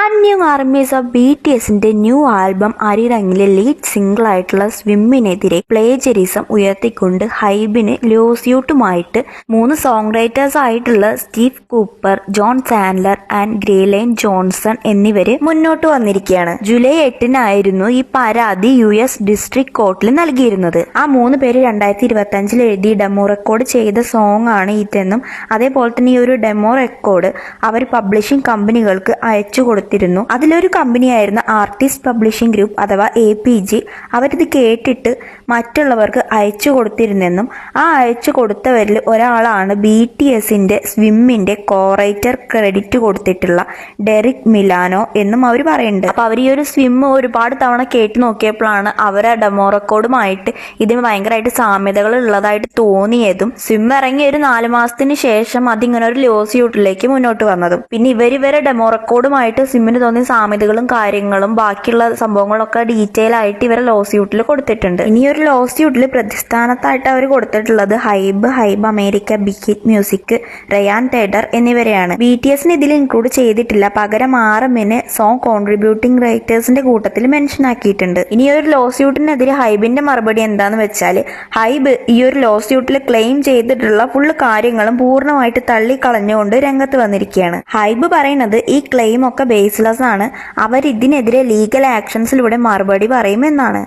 അൺന്യൂ armies of BTSന്റെ new album അരിറങ്ങിലെ lead single ആയിട്ടുള്ള സ്വിമ്മിനെതിരെ പ്ലേജറിസം ഉയർത്തിക്കൊണ്ട് ഹൈബിന് ലോസ്യൂട്ടുമായിട്ട് 3 സോങ് റൈറ്റേഴ്സ് ആയിട്ടുള്ള Steve Cooper, John Sandler and Grayline Johnson എന്നിവര് മുന്നോട്ട് വന്നിരിക്കുകയാണ്. ജൂലൈ 8-നായിരുന്നു ഈ പരാതി US ഡിസ്ട്രിക്ട് കോർട്ടിൽ നൽകിയിരുന്നത്. ആ 3 പേര് 2025 എഴുതി ഡെമോ റെക്കോർഡ് ചെയ്ത സോങ് ആണ് ഇതെന്നും അതേപോലെ തന്നെ ഈ ഒരു ഡെമോ റെക്കോർഡ് അവർ പബ്ലിഷിംഗ് കമ്പനികൾക്ക് അയച്ചു കൊടുത്തിരുന്നു. അതിലൊരു കമ്പനിയായിരുന്ന ആർട്ടിസ്റ്റ് പബ്ലിഷിംഗ് ഗ്രൂപ്പ് അഥവാ APG അവരിത് കേട്ടിട്ട് മറ്റുള്ളവർക്ക് അയച്ചു കൊടുത്തിരുന്നെന്നും ആ അയച്ചു കൊടുത്തവരിൽ ഒരാളാണ് BTSന്റെ സ്വിമ്മിന്റെ കോറൈറ്റർ ക്രെഡിറ്റ് കൊടുത്തിട്ടുള്ള ഡെറിക് മിലാനോ എന്നും അവർ പറയുന്നുണ്ട്. അപ്പൊ അവർ ഈ ഒരു സ്വിം ഒരുപാട് തവണ കേട്ട് നോക്കിയപ്പോഴാണ് അവരെ ഡെമോ റെക്കോർഡുമായിട്ട് ഇതിന് ഭയങ്കരമായിട്ട് സാമ്യതകൾ ഉള്ളതായിട്ട് തോന്നിയതും സ്വിം ഇറങ്ങിയ ഒരു 4 മാസത്തിന് ശേഷം അതിങ്ങനെ ഒരു ലോസ്യൂട്ടിലേക്ക് മുന്നോട്ട് വന്നതും പിന്നെ ഇവരെ ഡെമോ റെക്കോർഡുമായിട്ട് സ്വിമ്മിന് തോന്നിയ സാമ്യതകളും കാര്യങ്ങളും ബാക്കിയുള്ള സംഭവങ്ങളൊക്കെ ഡീറ്റെയിൽ ആയിട്ട് ഇവരെ ലോസ്യൂട്ടിൽ കൊടുത്തിട്ടുണ്ട്. ഇനി ഒരു ലോസ്യൂട്ടിൽ പ്രതിസ്ഥാനത്തായിട്ട് അവർ കൊടുത്തിട്ടുള്ളത് HYBE America, Big Hit Music, Ryan Tedder എന്നിവരെയാണ്. BTSന് ഇതിൽ ഇൻക്ലൂഡ് ചെയ്തിട്ടില്ല. പകരം RMന് സോങ് കോൺട്രിബ്യൂട്ടിംഗ് റൈറ്റേഴ്സിന്റെ കൂട്ടത്തിൽ മെൻഷൻ ആക്കിയിട്ടുണ്ട്. ഇനി ഒരു ലോസ്യൂട്ടിനെതിരെ ഹൈബിന്റെ മറുപടി എന്താന്ന് വെച്ചാൽ ഹൈബ് ഈ ഒരു ലോസ്യൂട്ടിൽ ക്ലെയിം ചെയ്തിട്ടുള്ള ഫുള്ള് കാര്യങ്ങളും പൂർണ്ണമായിട്ട് തള്ളിക്കളഞ്ഞുകൊണ്ട് രംഗത്ത് വന്നിരിക്കുകയാണ്. ഹൈബ് പറയുന്നത് ഈ ക്ലെയിം ഒക്കെ ബേസ്ലെസ് ആണ്. അവർ ഇതിനെതിരെ ലീഗൽ ആക്ഷൻസിലൂടെ മറുപടി പറയുമെന്നാണ്.